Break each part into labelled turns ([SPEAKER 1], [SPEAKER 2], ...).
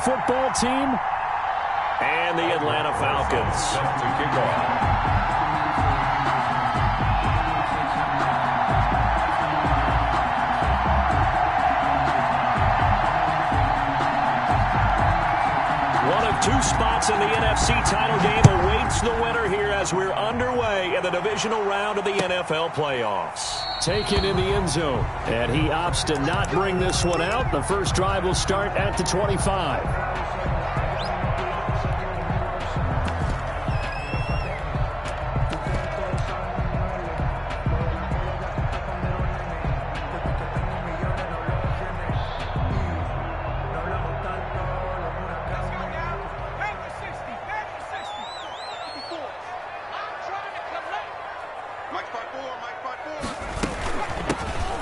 [SPEAKER 1] football team
[SPEAKER 2] and the Atlanta Falcons.
[SPEAKER 3] Set to kick off.
[SPEAKER 2] One of two spots in the NFC title game awaits the winner here as we're underway in the divisional round of the NFL playoffs.
[SPEAKER 1] Taken in the end zone, and he opts to not bring this one out. The first drive will start at the 25.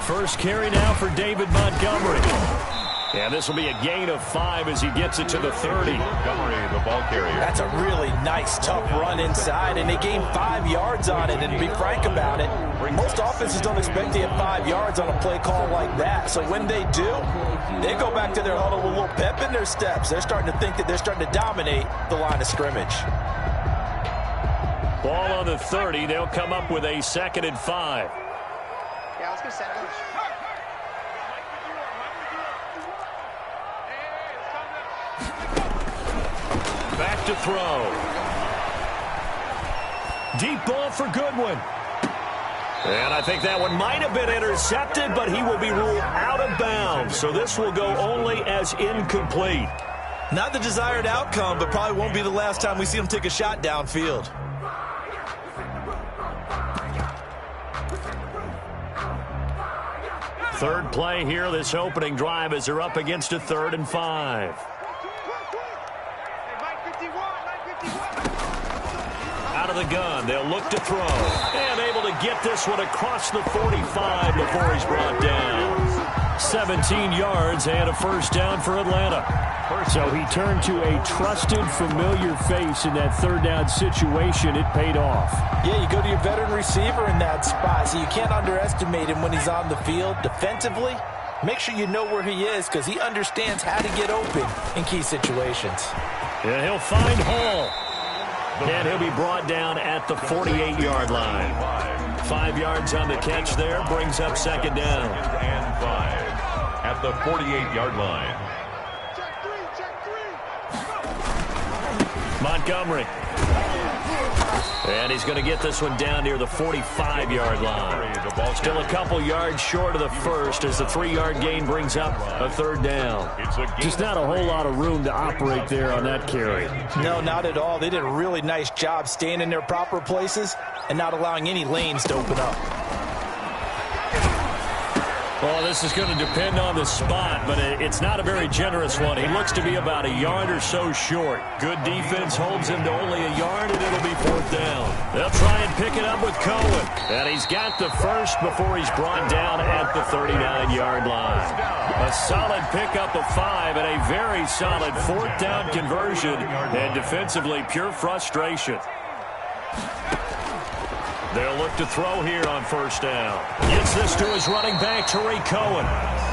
[SPEAKER 1] First carry now for David Montgomery. And this will be a gain of 5 as he gets it to the 30.
[SPEAKER 3] Montgomery, the ball carrier.
[SPEAKER 4] That's a really nice, tough run inside, and they gained 5 yards on it. And to be frank about it, most offenses don't expect to get 5 yards on a play call like that. So when they do, they go back to their huddle with a little pep in their steps. They're starting to think that they're starting to dominate the line of scrimmage.
[SPEAKER 2] Ball on the 30. They'll come up with a 2nd and 5.
[SPEAKER 5] Yeah, let's go sandwich.
[SPEAKER 2] Back to throw. Deep ball for Goodwin. And I think that one might have been intercepted, but he will be ruled out of bounds. So this will go only as incomplete.
[SPEAKER 4] Not the desired outcome, but probably won't be the last time we see him take a shot downfield.
[SPEAKER 2] Third play here, this opening drive, as they're up against a 3rd and 5. Out of the gun, they'll look to throw. And able to get this one across the 45 before he's brought down. 17 yards and a first down for Atlanta.
[SPEAKER 1] So he turned to a trusted, familiar face in that 3rd down situation. It paid off.
[SPEAKER 4] Yeah, you go to your veteran receiver in that spot, so you can't underestimate him when he's on the field. Defensively, make sure you know where he is because he understands how to get open in key situations.
[SPEAKER 2] And he'll find Hall. And he'll be brought down at the 48-yard line. 5 yards on the catch there, brings up 2nd down.
[SPEAKER 3] And 5 at the 48-yard line.
[SPEAKER 2] Montgomery. And he's going to get this one down near the 45-yard line. Still a couple yards short of the first as the 3-yard gain brings up a 3rd down.
[SPEAKER 1] Just not a whole lot of room to operate there on that carry.
[SPEAKER 4] No, not at all. They did a really nice job staying in their proper places and not allowing any lanes to open up.
[SPEAKER 2] Well, this is going to depend on the spot, but it's not a very generous one. He looks to be about a yard or so short. Good defense holds him to only a yard, and it'll be 4th down. They'll try and pick it up with Cohen. And he's got the first before he's brought down at the 39-yard line. A solid pickup of 5 and a very solid 4th down conversion. And defensively, pure frustration. They'll look to throw here on 1st down. Gets this to his running back, Tariq Cohen.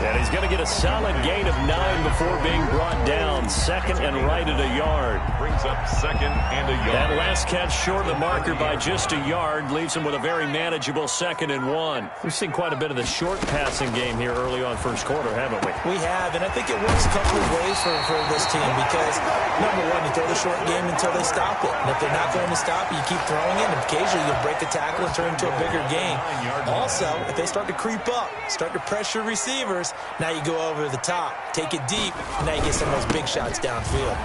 [SPEAKER 2] And he's going to get a solid gain of 9 before being brought down. 2nd and right at a yard.
[SPEAKER 3] Brings up 2nd and a yard.
[SPEAKER 2] That last catch short of the marker by just a yard leaves him with a very manageable 2nd and 1. We've seen quite a bit of the short passing game here early on first quarter, haven't we?
[SPEAKER 4] We have, and I think it works a couple of ways for this team because, number one, you throw the short game until they stop it. And if they're not going to stop it, you keep throwing it, and occasionally you'll break a tackle and turn into a bigger gain. Also, if they start to creep up, start to pressure receivers, now you go over the top, take it deep, and now you get some of those big shots downfield.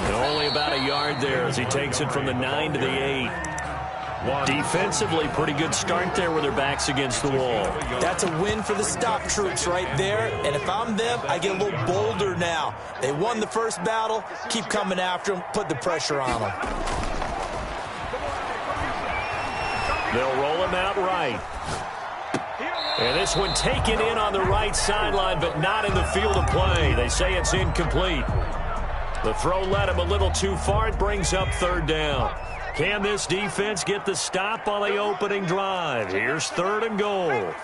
[SPEAKER 2] And only about a yard there as he takes it from the 9 to the 8. Defensively, pretty good start there with their backs against the wall.
[SPEAKER 4] That's a win for the stop troops right there. And if I'm them, I get a little bolder now. They won the first battle. Keep coming after them. Put the pressure on them.
[SPEAKER 2] They'll roll him out right. And this one taken in on the right sideline, but not in the field of play. They say it's incomplete. The throw led him a little too far. It brings up 3rd down. Can this defense get the stop on the opening drive? Here's 3rd and goal.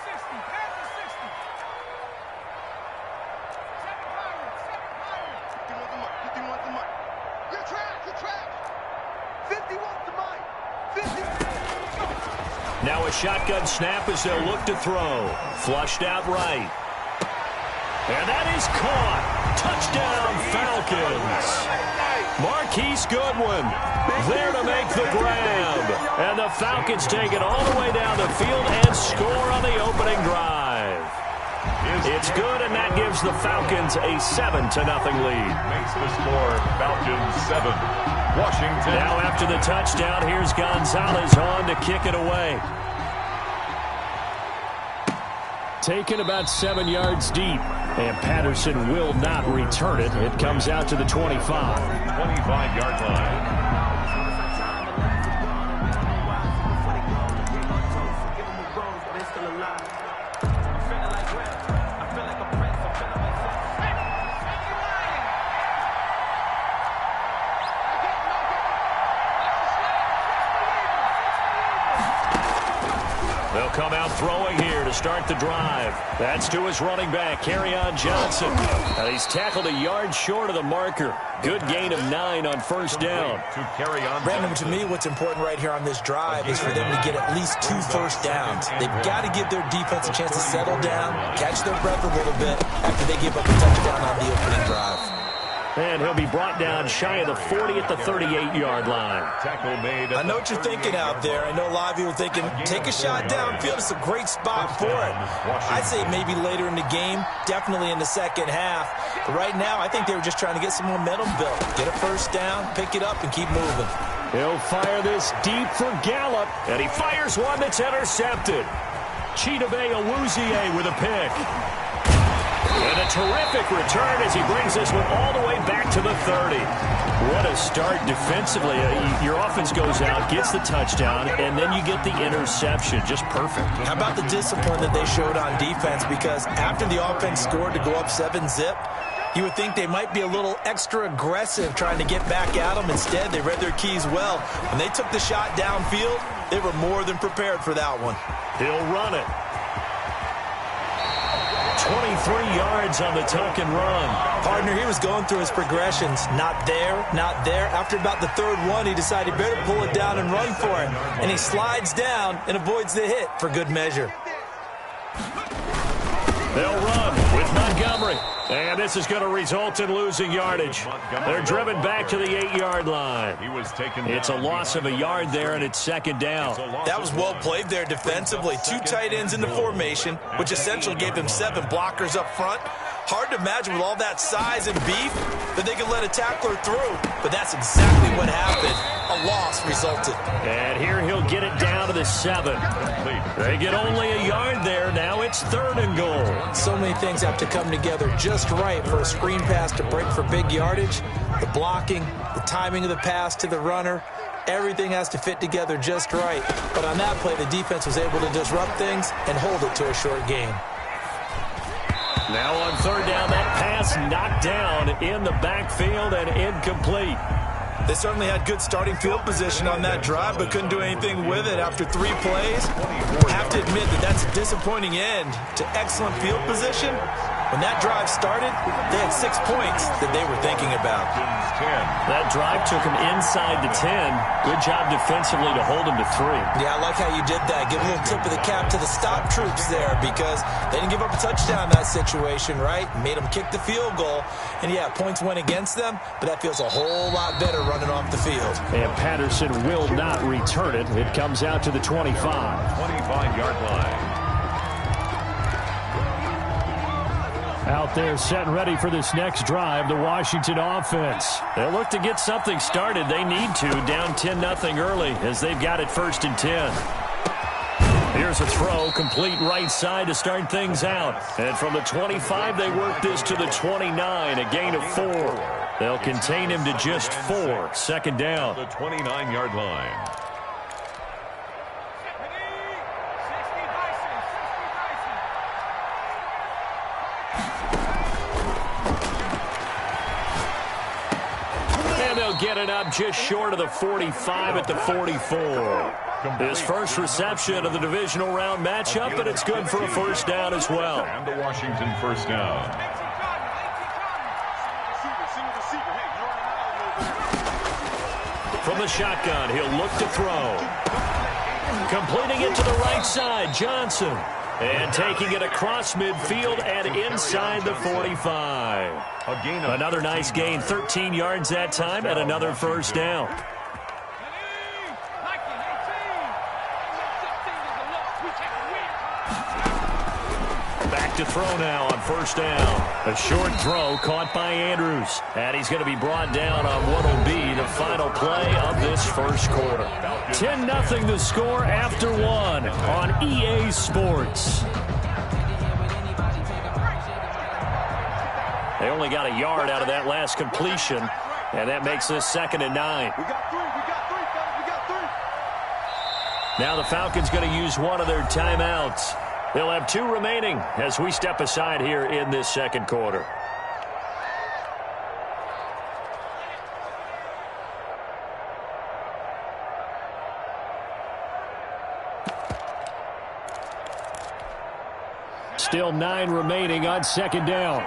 [SPEAKER 2] Now a shotgun snap as they'll look to throw. Flushed out right. And that is caught. Touchdown, Falcons. Marquise Goodwin there to make the grab. And the Falcons take it all the way down the field and score on the opening drive. It's good, and that gives the Falcons a 7-0 lead.
[SPEAKER 3] Makes the score Falcons 7. Washington.
[SPEAKER 2] Now after the touchdown, here's Gonzalez on to kick it away. Taken about 7 yards deep, and Patterson will not return it. It comes out to the 25.
[SPEAKER 3] 25-yard line.
[SPEAKER 2] They'll come out throwing here to start the drive. That's to his running back, Kerryon Johnson. And he's tackled a yard short of the marker. Good gain of 9 on first down.
[SPEAKER 4] Brandon, to me, what's important right here on this drive is for them to get at least 2 first downs. They've got to give their defense a chance to settle down, catch their breath a little bit after they give up a touchdown on the opening drive.
[SPEAKER 2] And he'll be brought down shy of the 40 at the 38-yard line.
[SPEAKER 4] I know what you're thinking out there. I know a lot of you are thinking, take a shot downfield. It's a great spot for it. I'd say maybe later in the game, definitely in the second half. But right now, I think they were just trying to get some momentum built. Get a first down, pick it up, and keep moving.
[SPEAKER 2] He'll fire this deep for Gallup. And he fires one that's intercepted. Chidobe Awuzie with a pick. And a terrific return as he brings this one all the way back to the 30. What a start defensively. Your offense goes out, gets the touchdown, and then you get the interception. Just perfect.
[SPEAKER 4] How about the discipline that they showed on defense? Because after the offense scored to go up 7-zip, you would think they might be a little extra aggressive trying to get back at them. Instead, they read their keys well. When they took the shot downfield, they were more than prepared for that one.
[SPEAKER 2] He'll run it. 23 yards on the tuck and run.
[SPEAKER 4] Partner, he was going through his progressions. Not there, not there. After about the third one, he decided he better pull it down and run for it. And he slides down and avoids the hit for good measure.
[SPEAKER 2] They'll run with Montgomery. And this is going to result in losing yardage. They're driven back to the 8-yard line. It's a loss of a yard there, and it's second down.
[SPEAKER 4] That was well played there defensively. 2 tight ends in the formation, which essentially gave them 7 blockers up front. Hard to imagine with all that size and beef that they could let a tackler through. But that's exactly what happened. A loss resulted.
[SPEAKER 2] And here he'll get it down to the 7. They get only a yard there. Now it's 3rd and goal.
[SPEAKER 4] So many things have to come together just right for a screen pass to break for big yardage. The blocking, the timing of the pass to the runner. Everything has to fit together just right. But on that play, the defense was able to disrupt things and hold it to a short gain.
[SPEAKER 2] Now on 3rd down, that pass knocked down in the backfield and incomplete.
[SPEAKER 4] They certainly had good starting field position on that drive, but couldn't do anything with it after 3 plays. I have to admit that that's a disappointing end to excellent field position. When that drive started, they had 6 points that they were thinking about.
[SPEAKER 2] That drive took them inside the 10. Good job defensively to hold them to 3.
[SPEAKER 4] Yeah, I like how you did that. Give a little tip of the cap to the stop troops there because they didn't give up a touchdown in that situation, right? Made them kick the field goal. And, yeah, points went against them, but that feels a whole lot better running off the field.
[SPEAKER 2] And Patterson will not return it. It comes out to the 25.
[SPEAKER 3] 25-yard line.
[SPEAKER 2] Out there set and ready for this next drive, the Washington offense. They'll look to get something started. They need to, down 10-0 early as they've got it 1st and 10. Here's a throw, complete right side to start things out. And from the 25, they work this to the 29, a gain of 4. They'll contain him to just 4, 2nd down.
[SPEAKER 3] The 29-yard line.
[SPEAKER 2] Get it up just short of the 45 at the 44. His first reception of the divisional round matchup, but it's good for a 1st down as well.
[SPEAKER 3] And the Washington 1st down.
[SPEAKER 2] From the shotgun, he'll look to throw. Completing it to the right side, Johnson. And taking it across midfield and inside the 45. Another nice gain, 13 yards that time, and another first down. Back to throw now on first down. A short throw caught by Andrews. And he's going to be brought down on what will be the final play of this first quarter. 10-0 the score after one on EA Sports. They only got a yard out of that last completion, and that makes this 2nd and 9.
[SPEAKER 6] We got three, fellas. We got three.
[SPEAKER 2] Now the Falcons going to use one of their timeouts. They'll have 2 remaining as we step aside here in this second quarter. Still 9 remaining on second down.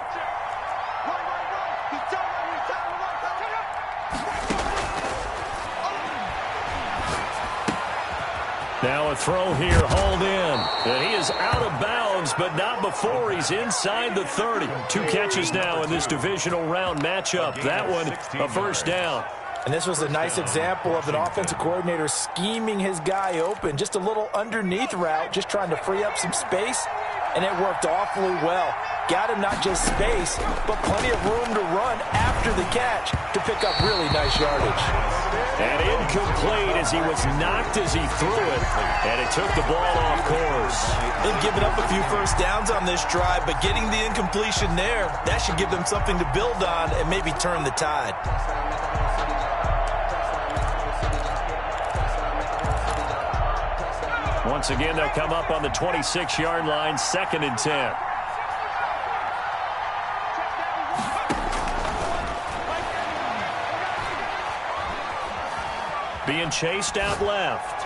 [SPEAKER 2] Now a throw here, hauled in. And he is out of bounds, but not before he's inside the 30. 2 catches now in this divisional round matchup. That one, a first down.
[SPEAKER 4] And this was a nice example of an offensive coordinator scheming his guy open. Just a little underneath route, just trying to free up some space. And it worked awfully well. Got him not just space, but plenty of room to run after the catch to pick up really nice yardage.
[SPEAKER 2] And incomplete as he was knocked as he threw it. And it took the ball off course.
[SPEAKER 4] They've given up a few first downs on this drive, but getting the incompletion there, that should give them something to build on and maybe turn the tide.
[SPEAKER 2] Once again, they'll come up on the 26-yard line, 2nd and 10. Being chased out left.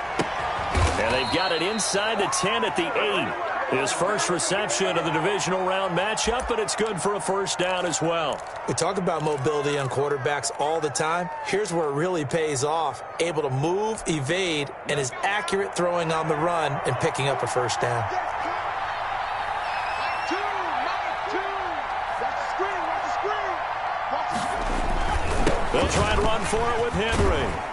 [SPEAKER 2] And they've got it inside the 10 at the 8. His first reception of the divisional round matchup, but it's good for a first down as well.
[SPEAKER 4] We talk about mobility on quarterbacks all the time. Here's where it really pays off. Able to move, evade, and is accurate throwing on the run and picking up a first down.
[SPEAKER 2] They'll try and run for it with Henry.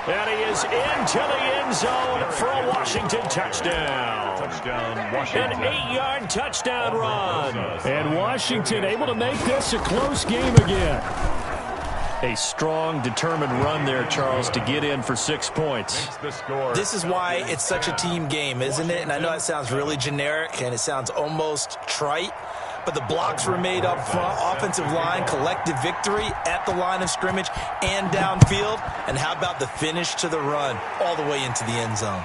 [SPEAKER 2] And he is into the end zone for a Washington touchdown. An 8-yard touchdown run. And Washington able to make this a close game again. A strong, determined run there, Charles, to get in for 6 points.
[SPEAKER 4] This is why it's such a team game, isn't it? And I know that sounds really generic and it sounds almost trite. But the blocks were made up front, offensive line, collective victory at the line of scrimmage and downfield. And how about the finish to the run all the way into the end zone?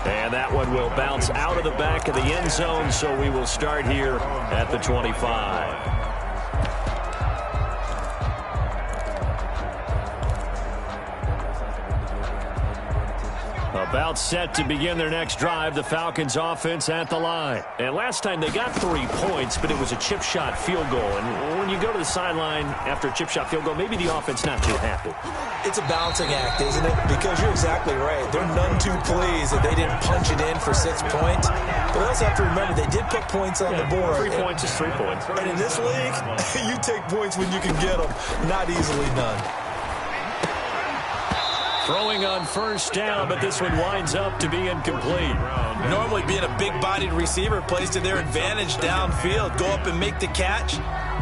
[SPEAKER 2] And that one will bounce out of the back of the end zone, so we will start here at the 25. About set to begin their next drive, the Falcons offense at the line. And last time they got 3 points, but it was a chip shot field goal. And when you go to the sideline after a chip shot field goal, maybe the offense not too happy.
[SPEAKER 4] It's a balancing act, isn't it? Because you're exactly right. They're none too pleased that they didn't punch it in for 6 points. But we also have to remember they did put points on the board.
[SPEAKER 2] 3 points is 3 points.
[SPEAKER 4] And in this league, you take points when you can get them. Not easily done.
[SPEAKER 2] Throwing on first down, but this one winds up to be incomplete.
[SPEAKER 4] Normally being a big-bodied receiver plays to their advantage downfield. Go up and make the catch,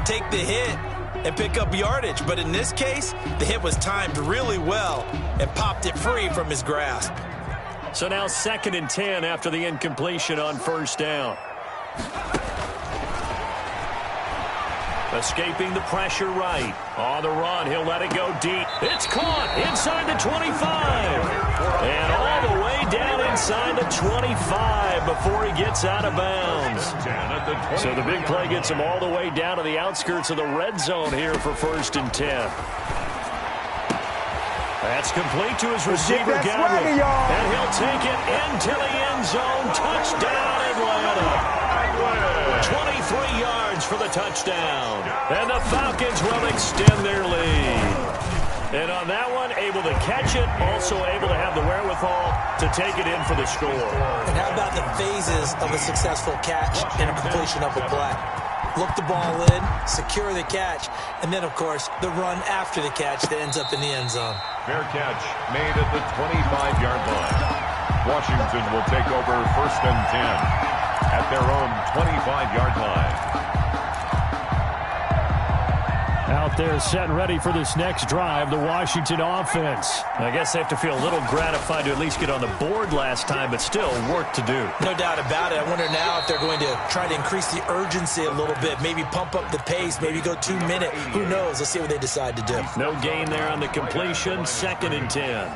[SPEAKER 4] take the hit, and pick up yardage. But in this case, the hit was timed really well and popped it free from his grasp.
[SPEAKER 2] So now 2nd and 10 after the incompletion on first down. Escaping the pressure right. On the run, he'll let it go deep. It's caught inside the 25. And all the way down inside the 25 before he gets out of bounds. So the big play gets him all the way down to the outskirts of the red zone here for 1st and 10. That's complete to his receiver, Godwin. And he'll take it into the end zone. Touchdown, Atlanta. 23 yards for the touchdown. And the Falcons will extend their lead. And on that one, a
[SPEAKER 1] able to catch it, also able to have the wherewithal to take it in for the score.
[SPEAKER 4] And how about the phases of a successful catch and a completion of a play? Look the ball in, secure the catch, and then, of course, the run after the catch that ends up in the end zone.
[SPEAKER 3] Fair catch made at the 25-yard line. Washington will take over 1st and 10 at their own 25-yard line.
[SPEAKER 1] Out there set and ready for this next drive, the Washington offense. I guess they have to feel a little gratified to at least get on the board last time, but still work to do.
[SPEAKER 4] No doubt about it. I wonder now if they're going to try to increase the urgency a little bit, maybe pump up the pace, maybe go 2 minute. Who knows? Let's see what they decide to do.
[SPEAKER 1] No gain there on the completion, 2nd and 10.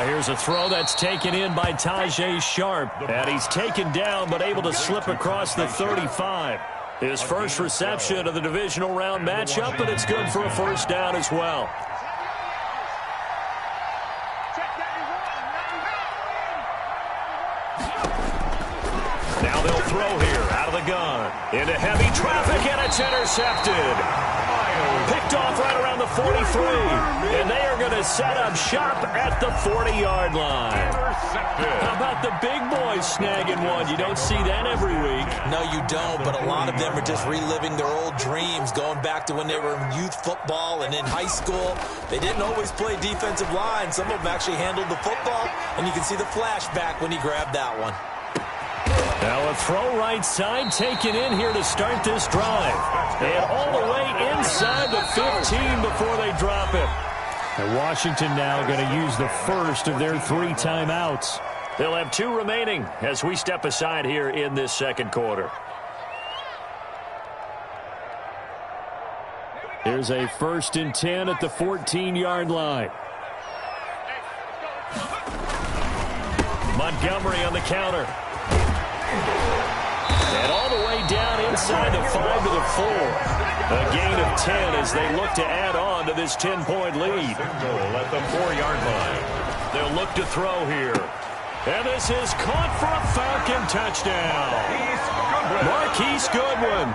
[SPEAKER 1] Here's a throw that's taken in by Tajay Sharp. And he's taken down but able to slip across the 35. His first reception of the divisional round matchup, and it's good for a 1st down as well. Now they'll throw here out of the gun. Into heavy traffic, and it's intercepted. Picked off right around the 43. And they are going to set up shop at the 40-yard line. How about the big boys snagging one? You don't see that every week.
[SPEAKER 4] No, you don't, but a lot of them are just reliving their old dreams, going back to when they were in youth football and in high school. They didn't always play defensive line. Some of them actually handled the football, and you can see the flashback when he grabbed that one.
[SPEAKER 1] Now a throw right side taken in here to start this drive. And all the way inside the 15 before they drop it. And Washington now going to use the first of their 3 timeouts. They'll have 2 remaining as we step aside here in this 2nd quarter. Here's a 1st and 10 at the 14-yard line. Montgomery on the counter. And all the way down inside the 5 to the 4. A gain of 10 as they look to add on to this 10-point lead.
[SPEAKER 3] At the 4-yard line.
[SPEAKER 1] They'll look to throw here. And this is caught for a Falcon touchdown. Marquise Goodwin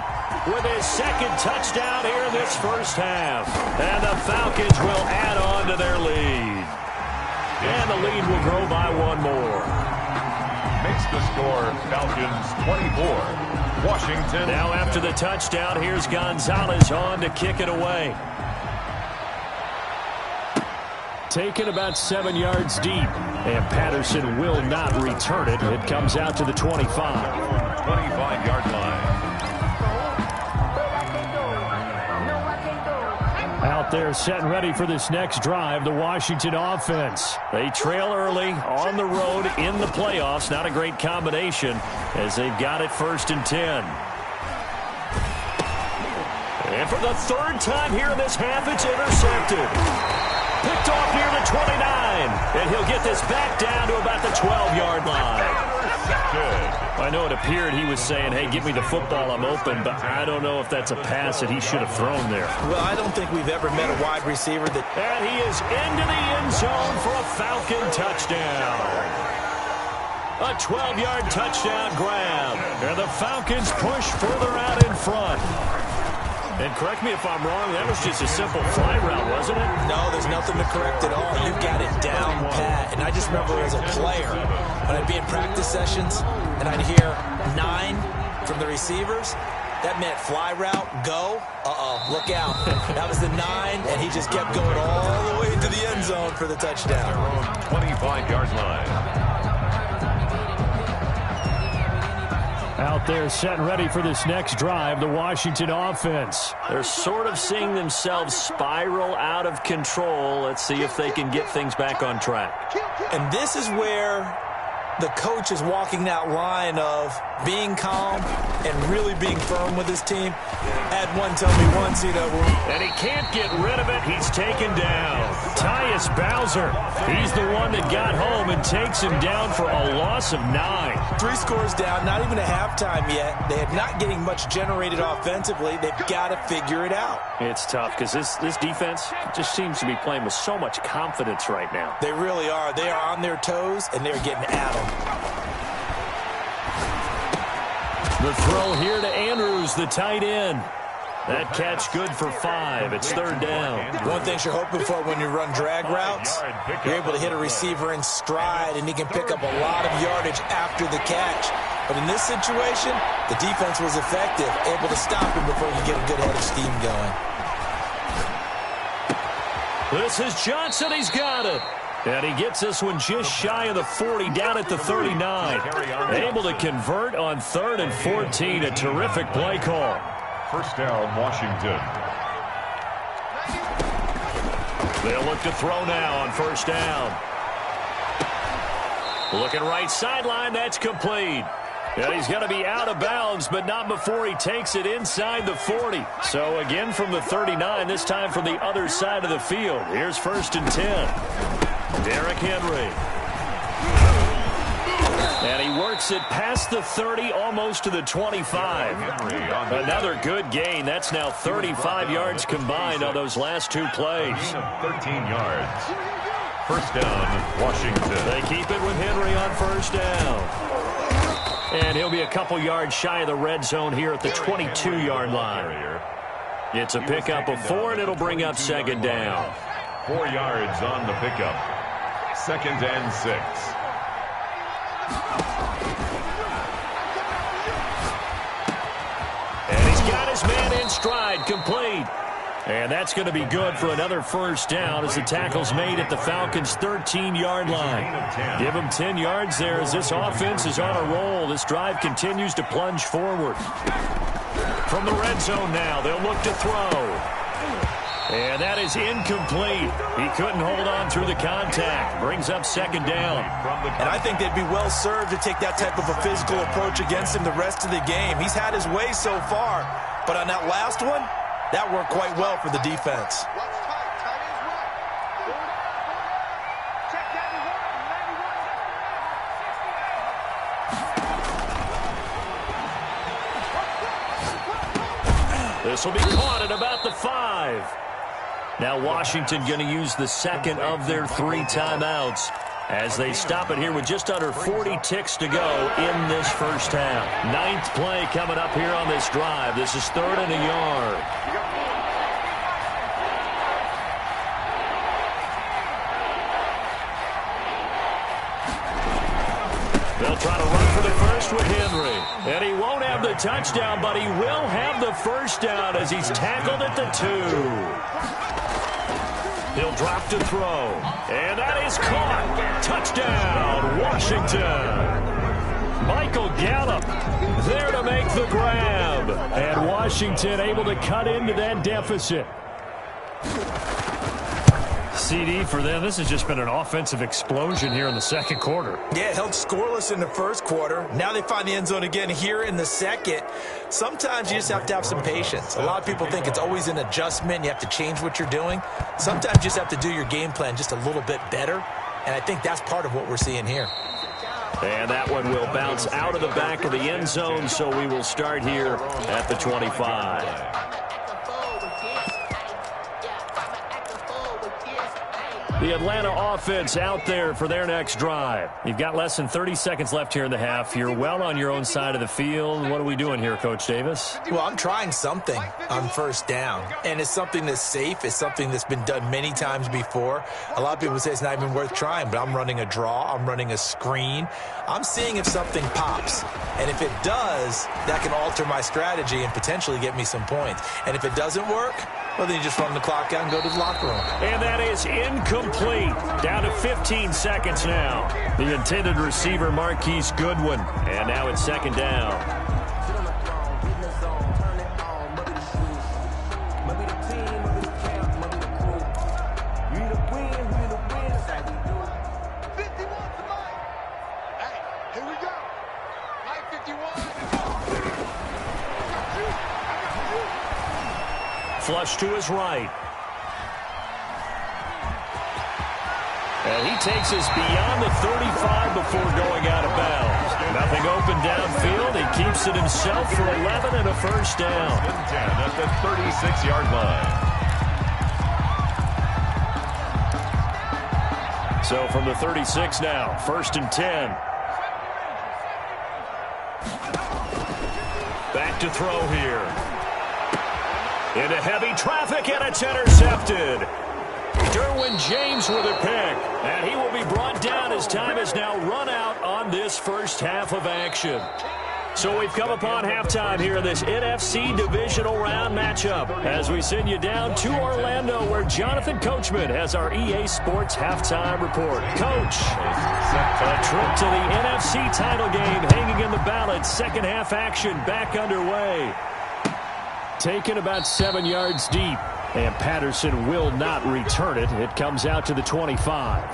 [SPEAKER 1] with his 2nd touchdown here in this 1st half. And the Falcons will add on to their lead. And the lead will grow by 1 more.
[SPEAKER 3] Makes the score Falcons 24. Washington.
[SPEAKER 1] Now after the touchdown, here's Gonzalez on to kick it away. Taken about 7 yards deep. And Patterson will not return it. It comes out to the 25.
[SPEAKER 3] 25-yard line.
[SPEAKER 1] Out there set and ready for this next drive, the Washington offense. They trail early on the road in the playoffs. Not a great combination as they've got it 1st and 10. And for the 3rd time here in this half, it's intercepted. Picked off near the 29. And he'll get this back down to about the 12-yard line. I know it appeared he was saying, hey, give me the football, I'm open, but I don't know if that's a pass that he should have thrown there.
[SPEAKER 4] Well, I don't think we've ever met a wide receiver that...
[SPEAKER 1] And he is into the end zone for a Falcon touchdown. A 12-yard touchdown grab. And the Falcons push further out in front. And correct me if I'm wrong, that was just a simple fly route, wasn't it?
[SPEAKER 4] No, there's nothing to correct at all. You've got it down pat. And I just remember as a player, when I'd be in practice sessions, and I'd hear 9 from the receivers, that meant fly route, go, look out. That was the 9, and he just kept going all the way into the end zone for the touchdown.
[SPEAKER 3] 25-yard line.
[SPEAKER 1] Out there set and ready for this next drive, the Washington offense. They're sort of seeing themselves spiral out of control. Let's see if they can get things back on track.
[SPEAKER 4] And this is where the coach is walking that line of being calm and really being firm with his team. Had one tell me once, you know.
[SPEAKER 1] And he can't get rid of it. He's taken down. Bowser. He's the one that got home and takes him down for a loss of 9.
[SPEAKER 4] 3 scores down, not even a halftime yet. They are not getting much generated offensively. They've got to figure it out.
[SPEAKER 1] It's tough because this defense just seems to be playing with so much confidence right now.
[SPEAKER 4] They really are. They are on their toes, and they're getting at them.
[SPEAKER 1] The throw here to Andrews, the tight end. That catch good for 5. It's 3rd down.
[SPEAKER 4] One thing you're hoping for when you run drag routes, you're able to hit a receiver in stride, and he can pick up a lot of yardage after the catch. But in this situation, the defense was effective, able to stop him before you get a good head of steam going.
[SPEAKER 1] This is Johnson. He's got it. And he gets this one just shy of the 40, down at the 39. Able to convert on 3rd and 14. A terrific play call.
[SPEAKER 3] First down, Washington.
[SPEAKER 1] They'll look to throw now on 1st down. Looking right sideline. That's complete. And he's going to be out of bounds, but not before he takes it inside the 40. So again from the 39, this time from the other side of the field. Here's 1st and 10. Derrick Henry. And he works it past the 30, almost to the 25. Another good gain. That's now 35 yards combined on those last 2 plays.
[SPEAKER 3] 13 yards. First down, Washington.
[SPEAKER 1] They keep it with Henry on 1st down. And he'll be a couple yards shy of the red zone here at the 22-yard line. It's a pickup of 4, and it'll bring up 2nd down.
[SPEAKER 3] 4 yards on the pickup. 2nd and 6.
[SPEAKER 1] And he's got his man in stride, complete. And that's going to be good for another 1st down as the tackle's made at the Falcons' 13-yard line. Give them 10 yards there as this offense is on a roll. This drive continues to plunge forward. From the red zone now, they'll look to throw. And that is incomplete. He couldn't hold on through the contact. Brings up 2nd down.
[SPEAKER 4] And I think they'd be well served to take that type of a physical approach against him the rest of the game. He's had his way so far, but on that last one, that worked quite well for the defense.
[SPEAKER 1] This will be caught at about the 5. Now Washington going to use the 2nd of their 3 timeouts as they stop it here with just under 40 ticks to go in this 1st half. 9th play coming up here on this drive. This is 3rd and a yard. They'll try to run for the 1st with Henry. And he won't have the touchdown, but he will have the 1st down as he's tackled at the 2. He'll drop to throw. And that is caught. Touchdown, Washington. Michael Gallup there to make the grab. And Washington able to cut into that deficit. CD for them. This has just been an offensive explosion here in the 2nd quarter.
[SPEAKER 4] Yeah, held scoreless in the 1st quarter. Now they find the end zone again here in the 2nd. Sometimes you just have to have some patience. A lot of people think it's always an adjustment. You have to change what you're doing. Sometimes you just have to do your game plan just a little bit better. And I think that's part of what we're seeing here.
[SPEAKER 1] And that one will bounce out of the back of the end zone, so we will start here at the 25. The Atlanta offense out there for their next drive. You've got less than 30 seconds left here in the half. You're well on your own side of the field. What are we doing here, Coach Davis?
[SPEAKER 4] Well, I'm trying something on 1st down, and it's something that's safe. It's something that's been done many times before. A lot of people say it's not even worth trying, but I'm running a draw. I'm running a screen. I'm seeing if something pops, and if it does, that can alter my strategy and potentially get me some points. And if it doesn't work, well, then you just run the clock out and go to the locker room.
[SPEAKER 1] And that is incomplete. Down to 15 seconds now. The intended receiver, Marquise Goodwin. And now it's 2nd down. Flush to his right.
[SPEAKER 2] And he takes us beyond the 35 before going out of bounds. Nothing open downfield. He keeps it himself for 11 and a first down.
[SPEAKER 3] 10 at the 36-yard line.
[SPEAKER 2] So from the 36 now, 1st and 10. Back to throw here. Into heavy traffic, and it's intercepted. Derwin James with a pick, and he will be brought down as time has now run out on this first half of action. So we've come upon halftime here in this NFC Divisional Round matchup as we send you down to Orlando where Jonathan Coachman has our EA Sports Halftime Report. Coach, a trip to the NFC title game hanging in the balance. Second half action back underway. Taken about 7 yards deep, and Patterson will not return it. It comes out to the 25.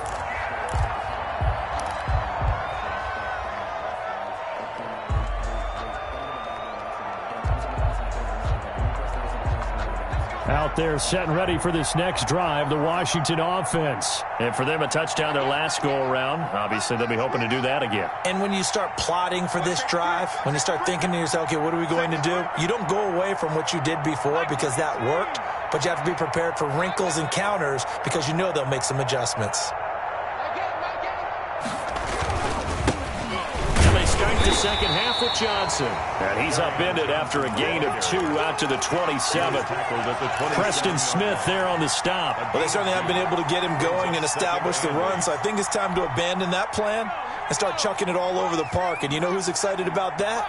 [SPEAKER 2] Out there set and ready for this next drive, the Washington offense. And for them, a touchdown their last go-around. Obviously, they'll be hoping to do that again.
[SPEAKER 4] And when you start plotting for this drive, when you start thinking to yourself, okay, what are we going to do? You don't go away from what you did before because that worked, but you have to be prepared for wrinkles and counters because you know they'll make some adjustments.
[SPEAKER 2] Start the second half with Johnson. And he's upended after a gain of 2 out to the 27th. Preston Smith there on the stop.
[SPEAKER 4] Well, they certainly have been able to get him going and establish the run, so I think it's time to abandon that plan and start chucking it all over the park. And you know who's excited about that?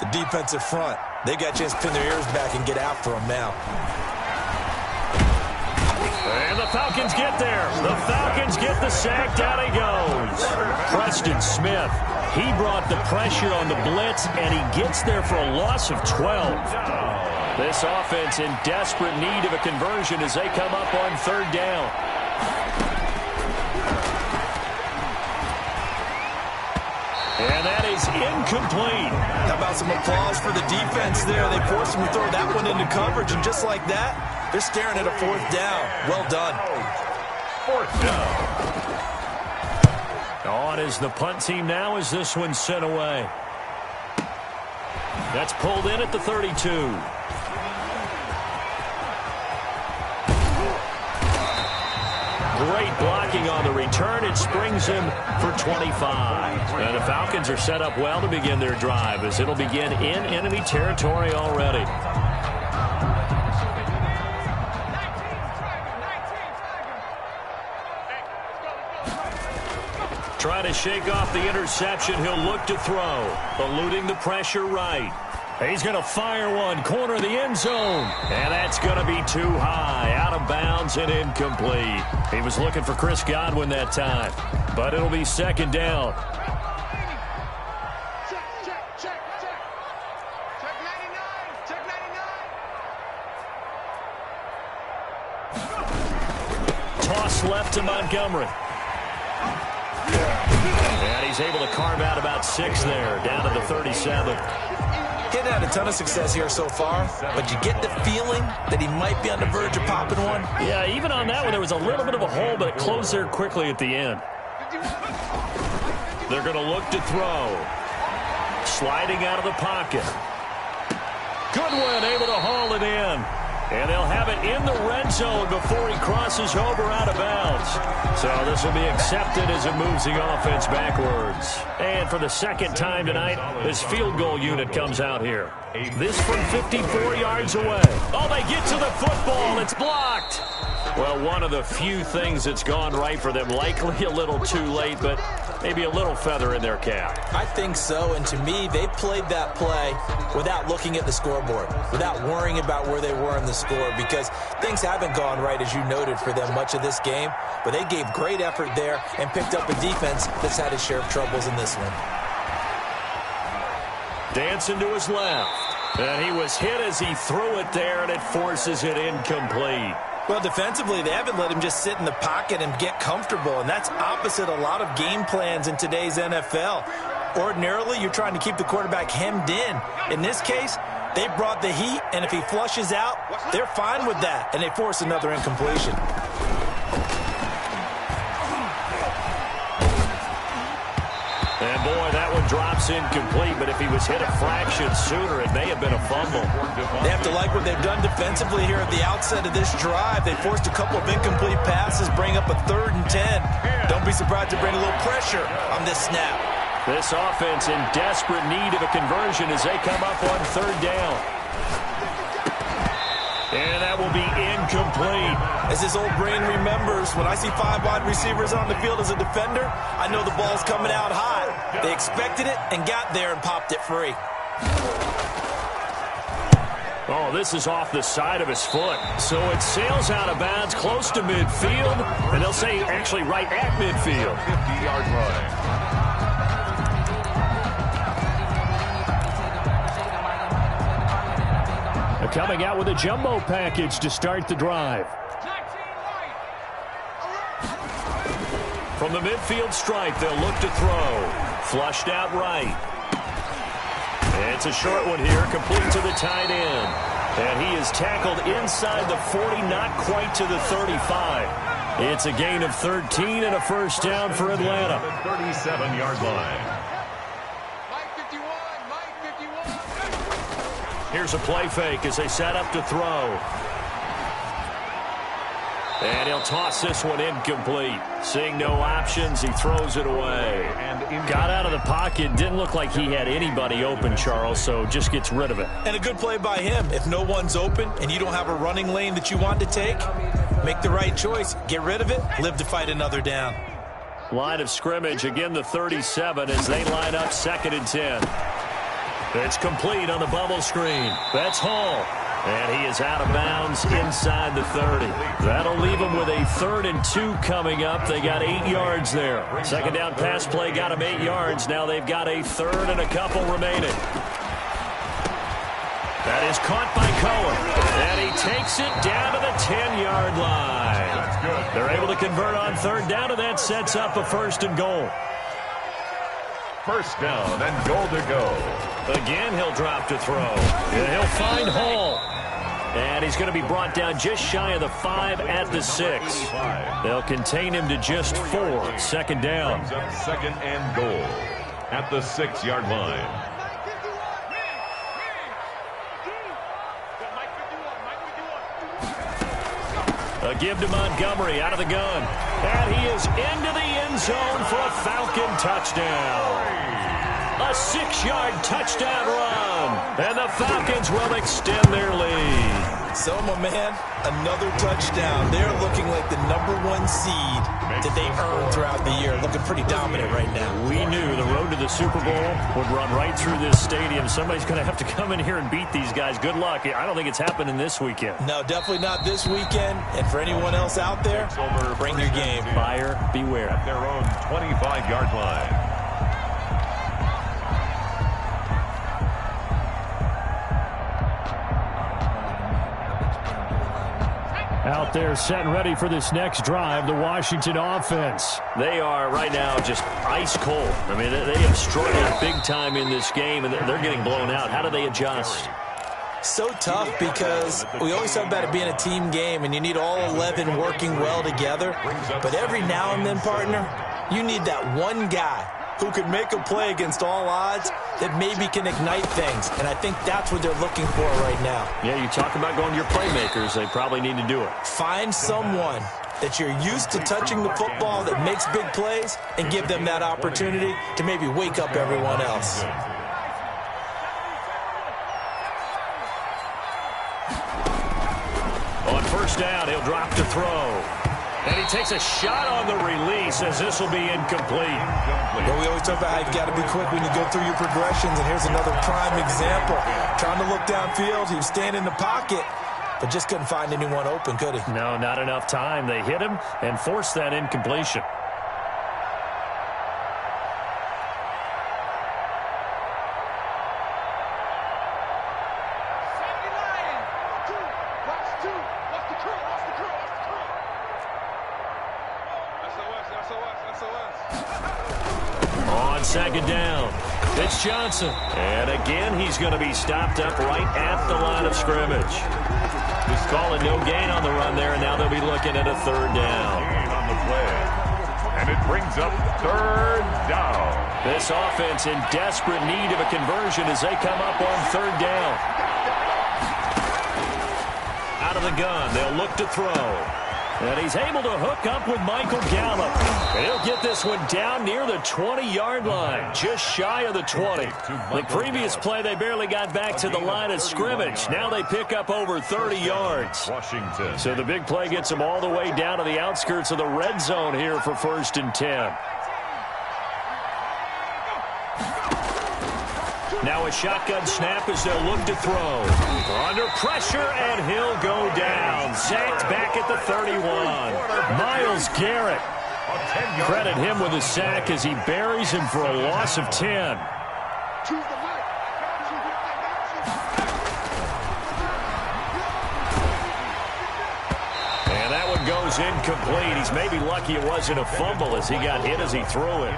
[SPEAKER 4] The defensive front. They got a chance to pin their ears back and get after him now.
[SPEAKER 2] And the Falcons get there. The Falcons get the sack. Down he goes. Preston Smith. He brought the pressure on the blitz, and he gets there for a loss of 12. This offense in desperate need of a conversion as they come up on 3rd down. And that is incomplete.
[SPEAKER 4] How about some applause for the defense there? They forced him to throw that one into coverage, and just like that, they're staring at a 4th down. Well done.
[SPEAKER 3] 4th down.
[SPEAKER 2] On is the punt team now as this one's sent away. That's pulled in at the 32. Great blocking on the return. It springs him for 25. And the Falcons are set up well to begin their drive as it'll begin in enemy territory already. Trying to shake off the interception. He'll look to throw. Eluding the pressure right. He's going to fire one. Corner of the end zone. And that's going to be too high. Out of bounds and incomplete. He was looking for Chris Godwin that time. But it'll be 2nd down.
[SPEAKER 6] Check 99. Check 99.
[SPEAKER 2] Toss left to Montgomery. And he's able to carve out about 6 there, down to the 37.
[SPEAKER 4] He's had a ton of success here so far, but you get the feeling that he might be on the verge of popping one.
[SPEAKER 2] Yeah, even on that one, there was a little bit of a hole, but it closed there quickly at the end. They're going to look to throw. Sliding out of the pocket. Goodwin able to haul it in. And they'll have it in the red zone before he crosses over out of bounds. So this will be accepted as it moves the offense backwards. And for the 2nd time tonight, this field goal unit comes out here. This from 54 yards away. Oh, they get to the football. It's blocked. Well, one of the few things that's gone right for them. Likely a little too late, but maybe a little feather in their cap.
[SPEAKER 4] I think so, and to me, they played that play without looking at the scoreboard, without worrying about where they were in the score, because things haven't gone right, as you noted, for them much of this game, but they gave great effort there and picked up a defense that's had its share of troubles in this one.
[SPEAKER 2] Dancing to his left, and he was hit as he threw it there, and it forces it incomplete.
[SPEAKER 4] Well, defensively, they haven't let him just sit in the pocket and get comfortable, and that's opposite a lot of game plans in today's NFL. Ordinarily, you're trying to keep the quarterback hemmed in. In this case, they brought the heat, and if he flushes out, they're fine with that, and they force another incompletion.
[SPEAKER 2] And, boy, that one drops incomplete, but if he was hit a fraction sooner, it may have been a fumble.
[SPEAKER 4] They have to like what they've done defensively here at the outset of this drive. They forced a couple of incomplete passes, bring up a 3rd and 10. Don't be surprised to bring a little pressure on this snap.
[SPEAKER 2] This offense in desperate need of a conversion as they come up on 3rd down. And that will be incomplete.
[SPEAKER 4] As his old brain remembers, when I see 5 wide receivers on the field as a defender, I know the ball's coming out high. They expected it and got there and popped it free.
[SPEAKER 2] Oh, this is off the side of his foot. So it sails out of bounds close to midfield, and they'll say actually right at midfield.
[SPEAKER 3] 50-yard line.
[SPEAKER 1] Coming out with a jumbo package to start the drive.
[SPEAKER 2] From the midfield stripe, they'll look to throw. Flushed out right. It's a short one here, complete to the tight end. And he is tackled inside the 40, not quite to the 35. It's a gain of 13 and a first down for Atlanta.
[SPEAKER 3] 37-yard line.
[SPEAKER 2] Here's a play fake as they set up to throw. And he'll toss this one incomplete. Seeing no options, he throws it away. Got out of the pocket. Didn't look like he had anybody open, Charles, so just gets rid of it.
[SPEAKER 4] And a good play by him. If no one's open and you don't have a running lane that you want to take, make the right choice. Get rid of it. Live to fight another down.
[SPEAKER 2] Line of scrimmage, again the 37 as they line up 2nd and 10. It's complete on the bubble screen. That's Hall. And he is out of bounds inside the 30. That'll leave him with a 3rd and 2 coming up. They got 8 yards there. 2nd down pass play got him 8 yards. Now they've got a 3rd and a couple remaining. That is caught by Cohen. And he takes it down to the 10-yard line.
[SPEAKER 3] That's good.
[SPEAKER 2] They're able to convert on 3rd down, and that sets up a 1st and goal.
[SPEAKER 3] 1st down and goal to go.
[SPEAKER 2] Again, he'll drop to throw. And he'll find Hall. And he's going to be brought down just shy of the 5 at the 6. They'll contain him to just 4. 2nd down.
[SPEAKER 3] 2nd and goal at the 6-yard line.
[SPEAKER 2] A give to Montgomery out of the gun. And he is into the end zone for a Falcon touchdown. A 6-yard touchdown run. And the Falcons will extend their lead.
[SPEAKER 4] So, my man, another touchdown. They're looking like the #1 seed that they earned throughout the year. Looking pretty dominant right now.
[SPEAKER 2] We knew the road to the Super Bowl would run right through this stadium. Somebody's going to have to come in here and beat these guys. Good luck. I don't think it's happening this weekend.
[SPEAKER 4] No, definitely not this weekend. And for anyone else out there, bring your game.
[SPEAKER 2] Buyer beware.
[SPEAKER 3] At their own 25-yard line.
[SPEAKER 1] Out there set and ready for this next drive, the Washington offense.
[SPEAKER 2] They are right now just ice cold. I mean, they have struggled big time in this game, and they're getting blown out. How do they adjust?
[SPEAKER 4] So tough because we always talk about it being a team game, and you need all 11 working well together. But every now and then, partner, you need that one guy who could make a play against all odds that maybe can ignite things. And I think that's what they're looking for right now.
[SPEAKER 2] Yeah, you talk about going to your playmakers. They probably need to do it.
[SPEAKER 4] Find someone that you're used to touching the football that makes big plays and give them that opportunity to maybe wake up everyone else.
[SPEAKER 2] On 1st down, he'll drop to throw. And he takes a shot on the release as this will be incomplete.
[SPEAKER 4] Well, we always talk about how you've got to be quick when you go through your progressions, and here's another prime example. Trying to look downfield, he was staying in the pocket, but just couldn't find anyone open, could he?
[SPEAKER 2] No, not enough time. They hit him and forced that incompletion. On 2nd down, it's Johnson. And again, he's going to be stopped up right at the line of scrimmage. Just calling no gain on the run there, and now they'll be looking at a 3rd down.
[SPEAKER 3] Gain on the play. And it's brings up third down.
[SPEAKER 2] This offense in desperate need of a conversion as they come up on third down. Out of the gun, they'll look to throw. And he's able to hook up with Michael Gallup. And he'll get this one down near the 20-yard line, just shy of the 20. The previous play, they barely got back to the line of scrimmage. Now they pick up over 30 yards.
[SPEAKER 3] Washington.
[SPEAKER 2] So the big play gets them all the way down to the outskirts of the red zone here for 1st and 10. Now a shotgun snap as they'll look to throw. Under pressure, and he'll go down. Sacked back at the 31. Myles Garrett. Credit him with a sack as he buries him for a loss of 10. And that one goes incomplete. He's maybe lucky it wasn't a fumble as he got hit as he threw it.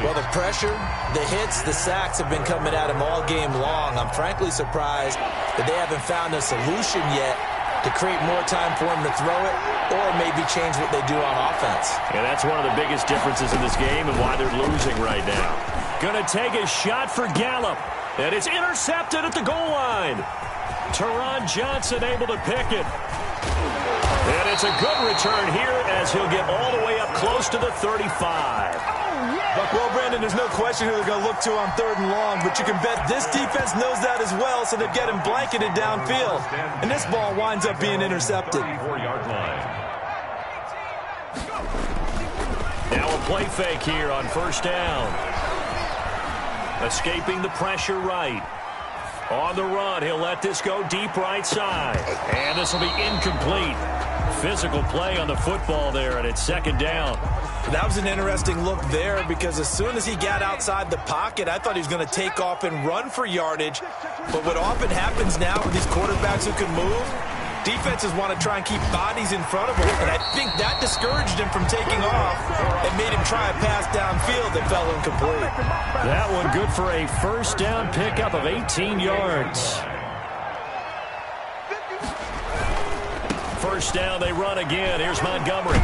[SPEAKER 4] Well, the pressure, the hits, the sacks have been coming at him all game long. I'm frankly surprised that they haven't found a solution yet to create more time for him to throw it or maybe change what they do on offense.
[SPEAKER 2] And that's one of the biggest differences in this game and why they're losing right now. Going to take a shot for Gallup. And it's intercepted at the goal line. Teron Johnson able to pick it. And it's a good return here as he'll get all the way up close to the 35.
[SPEAKER 7] Well, Brandon, there's no question who they're going to look to on 3rd and long, but you can bet this defense knows that as well, so they're getting blanketed downfield. And this ball winds up being intercepted.
[SPEAKER 3] 4-yard line.
[SPEAKER 2] Now a play fake here on 1st down. Escaping the pressure right. On the run, he'll let this go deep right side. And this will be incomplete. Physical play on the football there, and it's 2nd down.
[SPEAKER 4] That was an interesting look there because as soon as he got outside the pocket, I thought he was going to take off and run for yardage. But what often happens now with these quarterbacks who can move, defenses want to try and keep bodies in front of him. And I think that discouraged him from taking off and made him try a pass downfield that fell incomplete.
[SPEAKER 2] That one good for a 1st down pickup of 18 yards. 1st down, they run again. Here's Montgomery.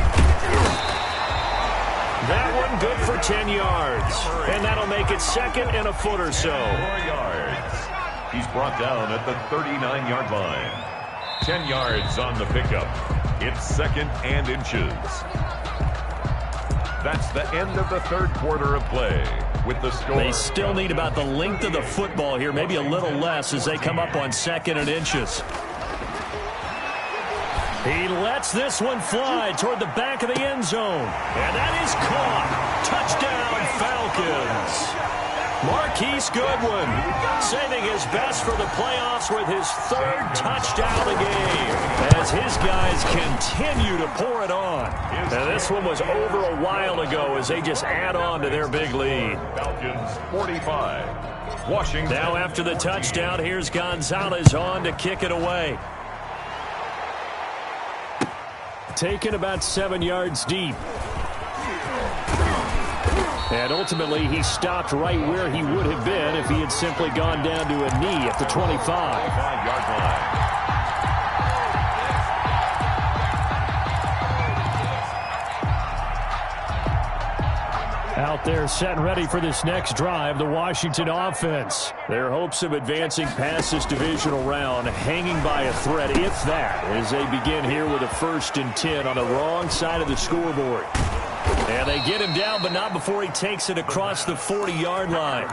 [SPEAKER 2] That one good for 10 yards. And that'll make it 2nd and a foot or so.
[SPEAKER 3] 4 yards. He's brought down at the 39-yard line. 10 yards on the pickup. It's 2nd and inches. That's the end of the 3rd quarter of play. With the score.
[SPEAKER 2] They still need about the length of the football here, maybe a little less as they come up on 2nd and inches. He lets this one fly toward the back of the end zone. And that is caught. Touchdown, Falcons. Marquise Goodwin saving his best for the playoffs with his 3rd touchdown of the game as his guys continue to pour it on. And this one was over a while ago as they just add on to their big lead.
[SPEAKER 3] Falcons 45. Washington.
[SPEAKER 2] Now after the touchdown, here's Gonzalez on to kick it away. Taken about 7 yards deep. And ultimately, he stopped right where he would have been if he had simply gone down to a knee at the 25.
[SPEAKER 3] 5-yard line.
[SPEAKER 1] Out there set and ready for this next drive, the Washington offense.
[SPEAKER 2] Their hopes of advancing past this divisional round hanging by a thread, if that, as they begin here with a 1st and 10 on the wrong side of the scoreboard. And they get him down, but not before he takes it across the 40-yard line.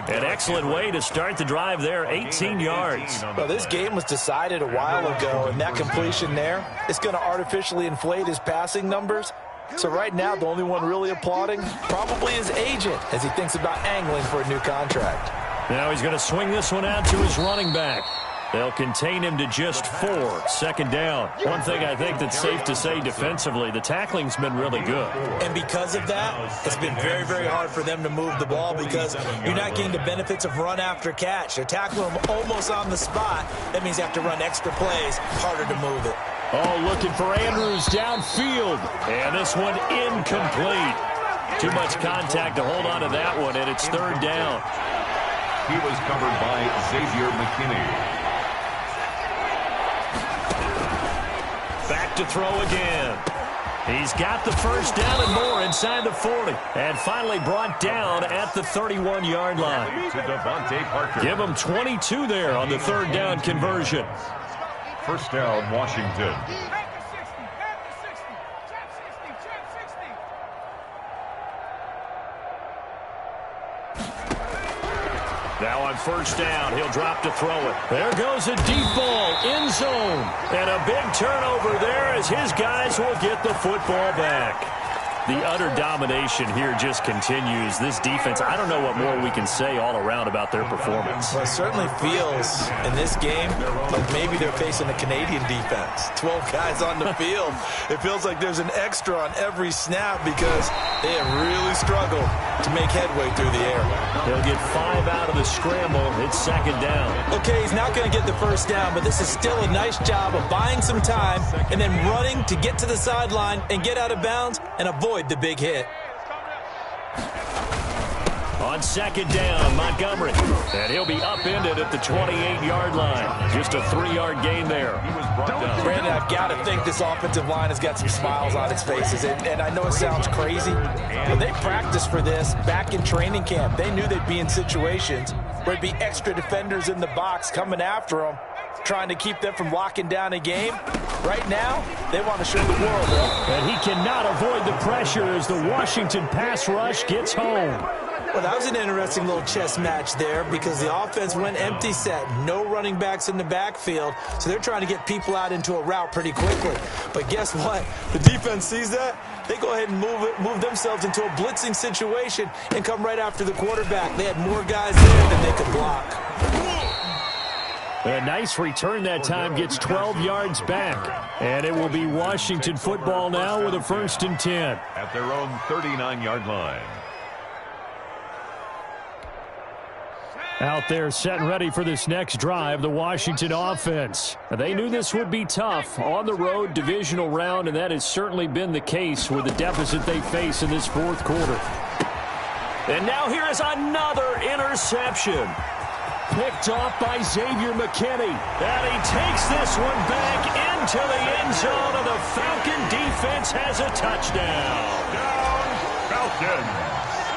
[SPEAKER 2] An excellent way to start the drive there, 18 yards.
[SPEAKER 4] Well, this game was decided a while ago, and that completion there is going to artificially inflate his passing numbers. So right now, the only one really applauding probably his agent as he thinks about angling for a new contract.
[SPEAKER 2] Now he's going to swing this one out to his running back. They'll contain him to just 4. 2nd down. One thing I think that's safe to say defensively, the tackling's been really good.
[SPEAKER 4] And because of that, it's been very, very hard for them to move the ball because you're not getting the benefits of run after catch. They're tackling him almost on the spot. That means you have to run extra plays, harder to move it.
[SPEAKER 2] Oh, looking for Andrews downfield. And this one incomplete. Too much contact to hold on to that one, and it's 3rd down.
[SPEAKER 3] He was covered by Xavier McKinney.
[SPEAKER 2] Back to throw again.
[SPEAKER 1] He's got the first down and more inside the 40. And finally brought down at the 31-yard line.
[SPEAKER 3] To Devontae Parker.
[SPEAKER 1] Give him 22 there on the third down conversion.
[SPEAKER 3] First down, Washington.
[SPEAKER 1] Now on first down, he'll drop to throw it. There goes a deep ball, end zone. And a big turnover there as his guys will get the football back. The utter domination here just continues. This defense, I don't know what more we can say all around about their performance.
[SPEAKER 4] Well, it certainly feels in this game like maybe they're facing a Canadian defense. 12 guys on the field. It feels like there's an extra on every snap because they have really struggled to make headway through the air.
[SPEAKER 1] He'll get 5 out of the scramble. It's second down.
[SPEAKER 4] Okay, he's not going to get the first down, but this is still a nice job of buying some time and then running to get to the sideline and get out of bounds and avoid the big hit.
[SPEAKER 1] On second down, Montgomery. And he'll be upended at the 28-yard line. Just a 3-yard gain there.
[SPEAKER 4] Brandon, I've got to think this offensive line has got some smiles on its faces. And I know it sounds crazy, but they practiced for this back in training camp. They knew they'd be in situations where there'd be extra defenders in the box coming after them, trying to keep them from locking down a game. Right now, they want to show the world.
[SPEAKER 1] And he cannot avoid the pressure as the Washington pass rush gets home.
[SPEAKER 4] Well, that was an interesting little chess match there because the offense went empty set. No running backs in the backfield, so they're trying to get people out into a route pretty quickly. But guess what? The defense sees that. They go ahead and move themselves into a blitzing situation and come right after the quarterback. They had more guys there than they could block.
[SPEAKER 1] A nice return that time, gets 12 yards back. And it will be Washington football now with a 1st and 10.
[SPEAKER 3] At their own 39-yard line.
[SPEAKER 1] Out there set and ready for this next drive, the Washington offense. They knew this would be tough on the road, divisional round, and that has certainly been the case with the deficit they face in this fourth quarter. And now here is another interception. Picked off by Xavier McKinney. And he takes this one back into the end zone, and the Falcon defense has a touchdown.
[SPEAKER 3] Down, Falcons.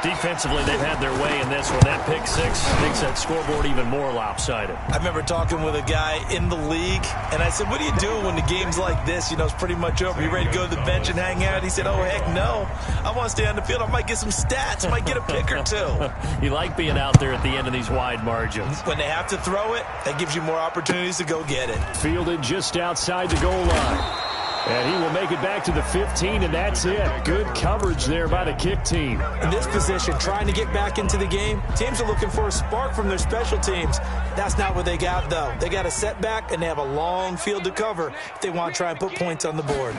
[SPEAKER 1] Defensively, they've had their way in this one. That pick six makes that scoreboard even more lopsided.
[SPEAKER 4] I remember talking with a guy in the league, and I said, what do you do when the game's like this? You know, it's pretty much over. You ready to go to the bench and hang out? He said, oh, heck no. I want to stay on the field. I might get some stats. I might get a pick or two.
[SPEAKER 1] You like being out there at the end of these wide margins.
[SPEAKER 4] When they have to throw it, that gives you more opportunities to go get it.
[SPEAKER 1] Fielded just outside the goal line. And he will make it back to the 15, and that's it. Good coverage there by the kick team.
[SPEAKER 4] In this position, trying to get back into the game, teams are looking for a spark from their special teams. That's not what they got, though. They got a setback, and they have a long field to cover if they want to try and put points on the board.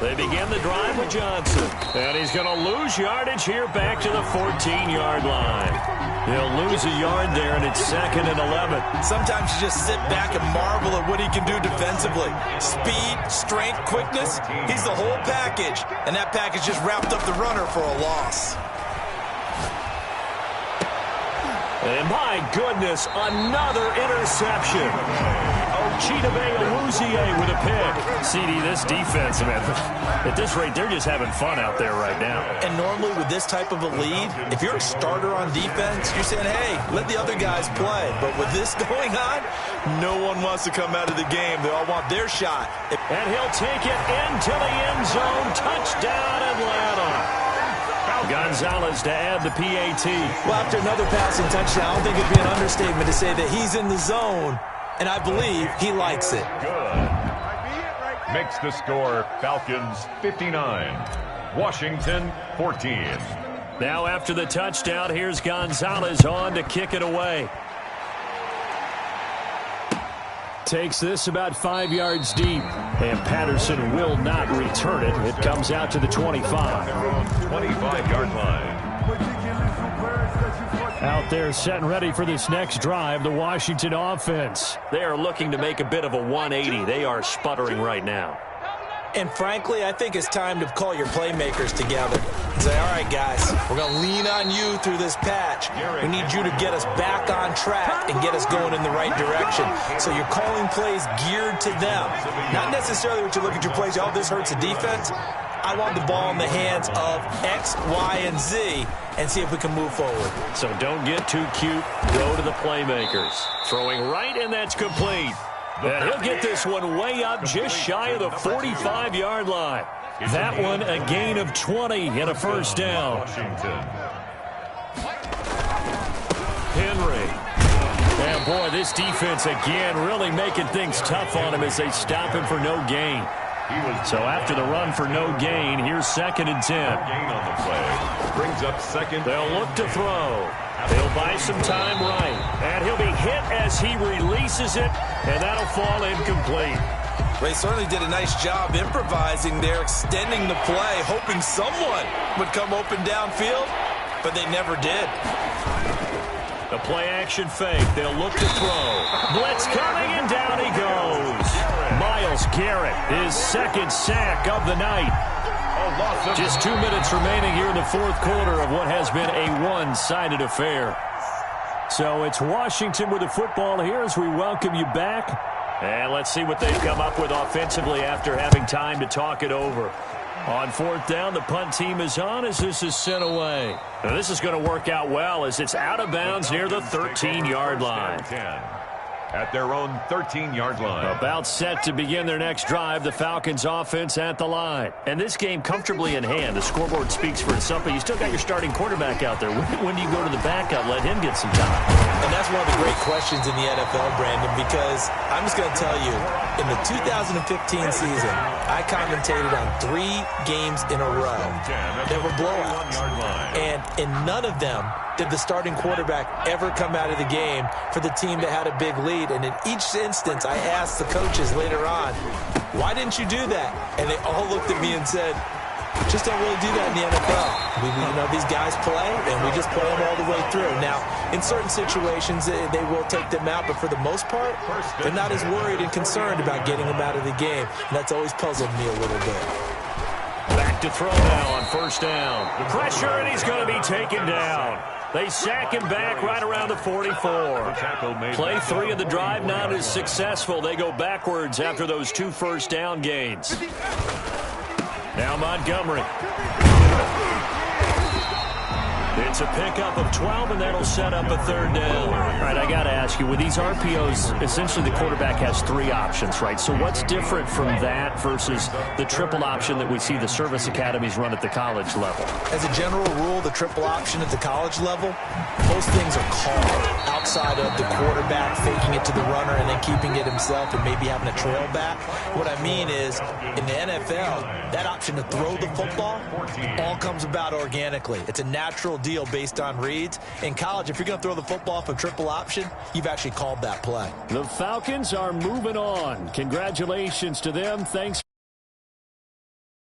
[SPEAKER 1] They begin the drive with Johnson. And he's going to lose yardage here back to the 14-yard line. He'll lose a yard there, and it's 2nd and 11.
[SPEAKER 4] Sometimes you just sit back and marvel at what he can do defensively. Speed, strength, quickness, he's the whole package. And that package just wrapped up the runner for a loss.
[SPEAKER 1] And my goodness, another interception. Chidobe Awuzie with a pick. CD, this defense, man, at this rate, they're just having fun out there right now. And
[SPEAKER 4] normally with this type of a lead, if you're a starter on defense, you're saying, hey, let the other guys play. But with this going on, no one wants to come out of the game. They all want their shot.
[SPEAKER 1] And he'll take it into the end zone. Touchdown, Atlanta. Gonzalez to add the PAT.
[SPEAKER 4] Well, after another passing touchdown, I don't think it'd be an understatement to say that he's in the zone. And I believe he likes it.
[SPEAKER 3] Good. Makes the score Falcons 59, Washington 14.
[SPEAKER 1] Now after the touchdown, here's Gonzalez on to kick it away. Takes this about 5 yards deep. And Patterson will not return it. It comes out to the 25.
[SPEAKER 3] 25-yard line.
[SPEAKER 1] Out there set and ready for this next drive, the Washington offense. They are looking to make a bit of a 180. They are sputtering right now.
[SPEAKER 4] And frankly, I think it's time to call your playmakers together and say, all right, guys, We're going to lean on you through this patch. We need you to get us back on track and get us going in the right direction. So you're calling plays geared to them. Not necessarily what you look at your plays, oh, this hurts the defense. I want the ball in the hands of X, Y, and Z and see if we can move forward.
[SPEAKER 2] So don't get too cute. Go to the playmakers. Throwing right, and that's complete. And he'll get this one way up just shy of the 45-yard line. That one a gain of 20 and a first down. Henry. And boy, this defense again really making things tough on him as they stop him for no gain. So after the run for no gain, here's 2nd and 10.
[SPEAKER 3] Gain on the play. Brings up second.
[SPEAKER 2] They'll look to throw. He'll buy some time right. And he'll be hit as he releases it, and that'll fall incomplete.
[SPEAKER 4] They certainly did a nice job improvising there, extending the play, hoping someone would come open downfield, but they never did.
[SPEAKER 2] The play-action fake. They'll look to throw. Blitz coming, and down he goes. Myles Garrett, his 2nd sack of the night. Just 2 minutes remaining here in the 4th quarter of what has been a one-sided affair. So it's Washington with the football here as we welcome you back. And let's see what they've come up with offensively after having time to talk it over. On 4th down, the punt team is on as this is sent away. Now this is going to work out well as it's out of bounds near the 13-yard line.
[SPEAKER 3] At their own 13-yard line.
[SPEAKER 2] About set to begin their next drive, the Falcons offense at the line. And this game comfortably in hand. The scoreboard speaks for itself, but you still got your starting quarterback out there. When do you go to the backup, let him get some time?
[SPEAKER 4] And that's one of the great questions in the NFL, Brandon, because I'm just going to tell you, in the 2015 season, I commentated on 3 games in a row that were blowouts. And in none of them did the starting quarterback ever come out of the game for the team that had a big lead. And in each instance, I asked the coaches later on, why didn't you do that? And they all looked at me and said, just don't really do that in the NFL. You know, these guys play, and we just play them all the way through. Now, in certain situations, they will take them out, but for the most part, they're not as worried and concerned about getting them out of the game. And that's always puzzled me a little bit.
[SPEAKER 2] Back to throw now on 1st down. Pressure, and he's going to be taken down. They sack him back right around the 44. Play 3 of the drive not as successful. They go backwards after those 2 first down gains. Now Montgomery. It's a pickup of 12, and that'll set up a 3rd down. All right, I got to ask you, with these RPOs, essentially the quarterback has 3 options, right? So what's different from that versus the triple option that we see the service academies run at the college level?
[SPEAKER 4] As a general rule, the triple option at the college level, most things are called outside of the quarterback faking it to the runner and then keeping it himself and maybe having a trail back. What I mean is, in the NFL, that option to throw the football all comes about organically. It's a natural deal based on reads. In college, if you're going to throw the football for triple option, you've actually called that play.
[SPEAKER 2] The Falcons are moving on. Congratulations to them. Thanks.